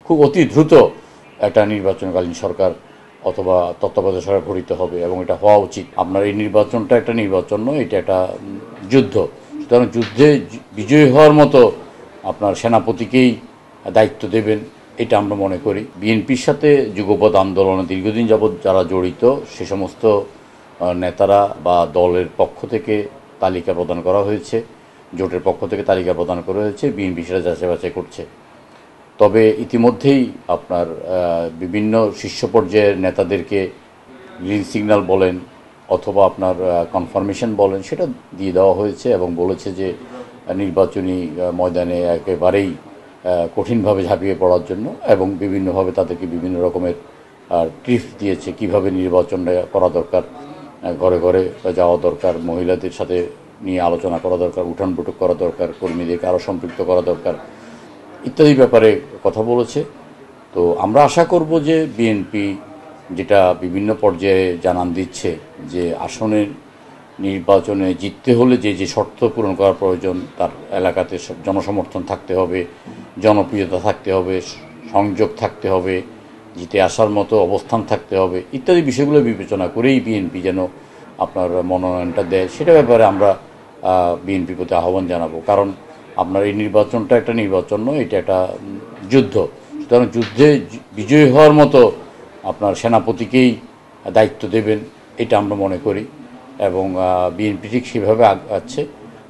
খুব অতি দ্রুত একটা নির্বাচনকালীন সরকার অথবা তত্ত্বাবধায়ক সরকার গঠিত হবে এবং এটা হওয়া উচিত। আপনার এই নির্বাচনটা একটা নির্বাচন নয়, এটা একটা যুদ্ধ। সুতরাং যুদ্ধে বিজয়ী হওয়ার মতো আপনার সেনাপতিকেই দায়িত্ব দেবেন, এটা আমরা মনে করি। বিএনপির সাথে যুগপৎ আন্দোলনে দীর্ঘদিন যাবৎ যারা জড়িত সে সমস্ত নেতারা বা দলের পক্ষ থেকে তালিকা প্রদান করা হয়েছে, জোটের পক্ষ থেকে তালিকা প্রদান করা হয়েছে, বিএনপি সেটা যাচাই বাছাই করছে। তবে ইতিমধ্যেই আপনার বিভিন্ন শীর্ষ পর্যায়ের নেতাদেরকে গ্রিন সিগন্যাল বলেন অথবা আপনার কনফার্মেশন বলেন, সেটা দিয়ে দেওয়া হয়েছে এবং বলেছে যে নির্বাচনী ময়দানে একেবারেই কঠিনভাবে ঝাঁপিয়ে পড়ার জন্য এবং বিভিন্নভাবে তাদেরকে বিভিন্ন রকমের টিপস দিয়েছে কিভাবে নির্বাচনটা করা দরকার, ঘরে ঘরে যাওয়া দরকার, মহিলাদের সাথে নিয়ে আলোচনা করা দরকার, উঠান বৈঠক করা দরকার, কর্মীদেরকে আরও সম্পৃক্ত করা দরকার ইত্যাদি ব্যাপারে কথা বলেছে। তো আমরা আশা করব যে বিএনপি যেটা বিভিন্ন পর্যায়ে জানান দিচ্ছে যে আসনের নির্বাচনে জিততে হলে যে যে শর্ত পূরণ করার প্রয়োজন, তার এলাকাতে জনসমর্থন থাকতে হবে, জনপ্রিয়তা থাকতে হবে, সংযোগ থাকতে হবে, জিতে আসার মতো অবস্থান থাকতে হবে ইত্যাদি বিষয়গুলো বিবেচনা করেই বিএনপি যেন আপনার মনোনয়নটা দেয়, সেটা ব্যাপারে আমরা বিএনপির প্রতি আহ্বান জানাবো। কারণ আপনার এই নির্বাচনটা একটা নির্বাচন নয়, এটা একটা যুদ্ধ। সুতরাং যুদ্ধে বিজয়ী হওয়ার মতো আপনার সেনাপতিকেই দায়িত্ব দেবেন, এটা আমরা মনে করি এবং বিএনপি ঠিক সেভাবে আগাচ্ছে।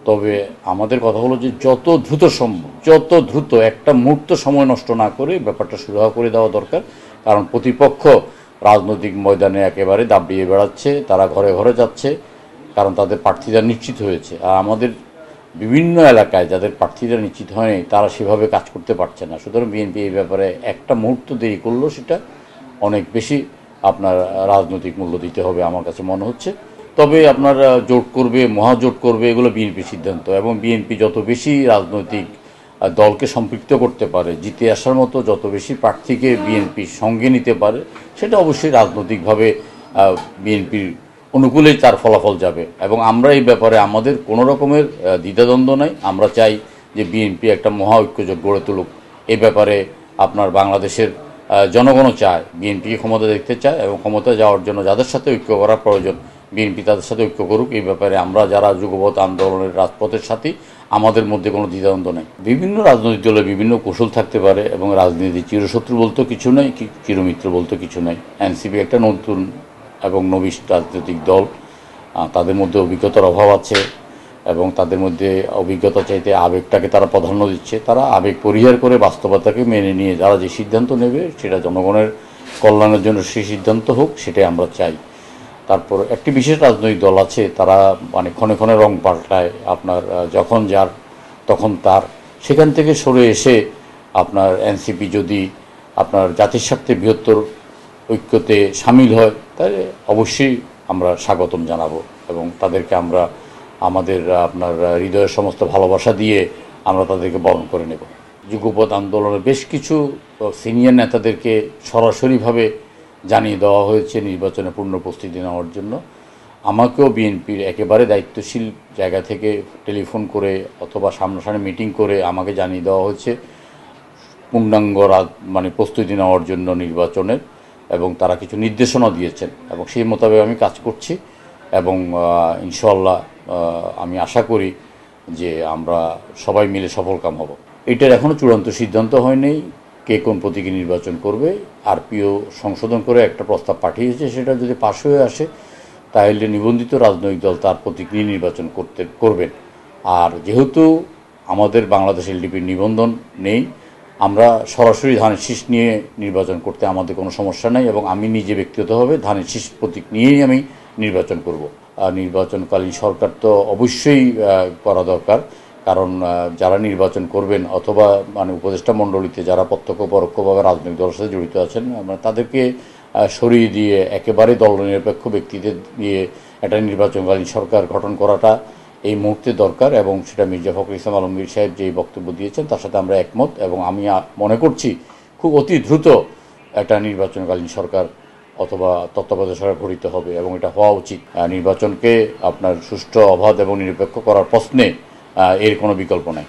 তবে আমাদের কথা হলো যে যত দ্রুত সম্ভব, যত দ্রুত একটা মুহূর্ত সময় নষ্ট না করে ব্যাপারটা সুরাহা করে দেওয়া দরকার। কারণ প্রতিপক্ষ রাজনৈতিক ময়দানে একেবারে দাবিয়ে বেড়াচ্ছে, তারা ঘরে ঘরে যাচ্ছে, কারণ তাদের প্রার্থীরা নিশ্চিত হয়েছে। আর আমাদের বিভিন্ন এলাকায় যাদের প্রার্থীরা নিশ্চিত হয়নি তারা সেভাবে কাজ করতে পারছে না। সুতরাং বিএনপি এই ব্যাপারে একটা মুহূর্ত দেরি করলেও সেটা অনেক বেশি আপনার রাজনৈতিক মূল্য দিতে হবে আমার কাছে মনে হচ্ছে। তবে আপনার জোট করবে, মহাজোট করবে, এগুলো বিএনপির সিদ্ধান্ত এবং বিএনপি যত বেশি রাজনৈতিক দলকে সম্পৃক্ত করতে পারে, জিতে আসার মতো যত বেশি প্রার্থীকে বিএনপির সঙ্গে নিতে পারে, সেটা অবশ্যই রাজনৈতিকভাবে বিএনপির অনুকূলেই তার ফলাফল যাবে এবং আমরা এই ব্যাপারে আমাদের কোনো রকমের দ্বিধাদ্বন্দ্ব নাই। আমরা চাই যে বিএনপি একটা মহা ঐক্যজোট গড়ে তুলুক। এই ব্যাপারে আপনার বাংলাদেশের জনগণও চায়, বিএনপিকে ক্ষমতা দেখতে চায় এবং ক্ষমতা যাওয়ার জন্য যাদের সাথে ঐক্য করার প্রয়োজন বিএনপি তাদের সাথে ঐক্য করুক। এই ব্যাপারে আমরা যারা যুগপৎ আন্দোলনের রাজপথের সাথী, আমাদের মধ্যে কোনো দ্বিধাদ্বন্দ্ব নেই। বিভিন্ন রাজনৈতিক দলের বিভিন্ন কৌশল থাকতে পারে এবং রাজনীতি চিরশত্রু বলতে কিছু নেই, চিরমিত্র বলতে কিছু নেই। এনসিপি একটা নতুন এবং নবীন রাজনৈতিক দল, তাদের মধ্যে অভিজ্ঞতার অভাব আছে এবং তাদের মধ্যে অভিজ্ঞতা চাইতে আবেগটাকে তারা প্রাধান্য দিচ্ছে। তারা আবেগ পরিহার করে বাস্তবতাকে মেনে নিয়ে যারা যে সিদ্ধান্ত নেবে সেটা জনগণের কল্যাণের জন্য সেই সিদ্ধান্ত হোক, সেটাই আমরা চাই। তারপর একটি বিশেষ রাজনৈতিক দল আছে, তারা মানে ক্ষণে ক্ষণে রং পাল্টায়, আপনার যখন যার তখন তার, সেখান থেকে সরে এসে আপনার এনসিপি যদি আপনার জাতির স্বার্থে বৃহত্তর ঐক্যতে সামিল হয় তাহলে অবশ্যই আমরা স্বাগতম জানাবো এবং তাদেরকে আমরা আমাদের আপনার হৃদয়ের সমস্ত ভালোবাসা দিয়ে আমরা তাদেরকে বরণ করে নেব। যুগপৎ আন্দোলনের বেশ কিছু সিনিয়র নেতাদেরকে সরাসরিভাবে জানিয়ে দেওয়া হয়েছে নির্বাচনে পূর্ণ প্রস্তুতি নেওয়ার জন্য। আমাকেও বিএনপির একেবারে দায়িত্বশীল জায়গা থেকে টেলিফোন করে অথবা সামনাসামনি মিটিং করে আমাকে জানিয়ে দেওয়া হয়েছে পূর্ণাঙ্গ মানে প্রস্তুতি নেওয়ার জন্য নির্বাচনের, এবং তারা কিছু নির্দেশনা দিয়েছেন এবং সেই মোতাবেক আমি কাজ করছি এবং ইনশাআল্লাহ আমি আশা করি যে আমরা সবাই মিলে সফলকাম হব। এটার এখনও চূড়ান্ত সিদ্ধান্ত হয়নি কে কোন প্রতীকে নির্বাচন করবে। আরপিও সংশোধন করে একটা প্রস্তাব পাঠিয়েছে, সেটা যদি পাশ হয়ে আসে তাহলে নিবন্ধিত রাজনৈতিক দল তার প্রতীক নিয়ে নির্বাচন করবেন। আর যেহেতু আমাদের বাংলাদেশ এলডিপির নিবন্ধন নেই, আমরা সরাসরি ধানের শীষ নিয়ে নির্বাচন করতে আমাদের কোনো সমস্যা নেই এবং আমি নিজে ব্যক্তিগতভাবে ধানের শীষ প্রতীক নিয়েই আমি নির্বাচন করব। নির্বাচনকালীন সরকার তো অবশ্যই করা দরকার, কারণ যারা নির্বাচন করবেন অথবা মানে উপদেষ্টা মণ্ডলীতে যারা প্রত্যক্ষ পরোক্ষভাবে রাজনৈতিক দলের সাথে জড়িত আছেন, আমরা তাদেরকে সরিয়ে দিয়ে একেবারে দলনিরপেক্ষ ব্যক্তিদের দিয়ে একটা নির্বাচনকালীন সরকার গঠন করাটা এই মুহূর্তে দরকার এবং সেটা মির্জা ফখরুল ইসলাম আলমগীর সাহেব যেই বক্তব্য দিয়েছেন তার সাথে আমরা একমত এবং আমি মনে করছি খুব অতি দ্রুত একটা নির্বাচনকালীন সরকার অথবা তত্ত্বাবধায়ক সরকার গঠিত হবে এবং এটা হওয়া উচিত। নির্বাচনকে আপনার সুষ্ঠু, অবাধ এবং নিরপেক্ষ করার প্রশ্নে এর কোনো বিকল্প নাই।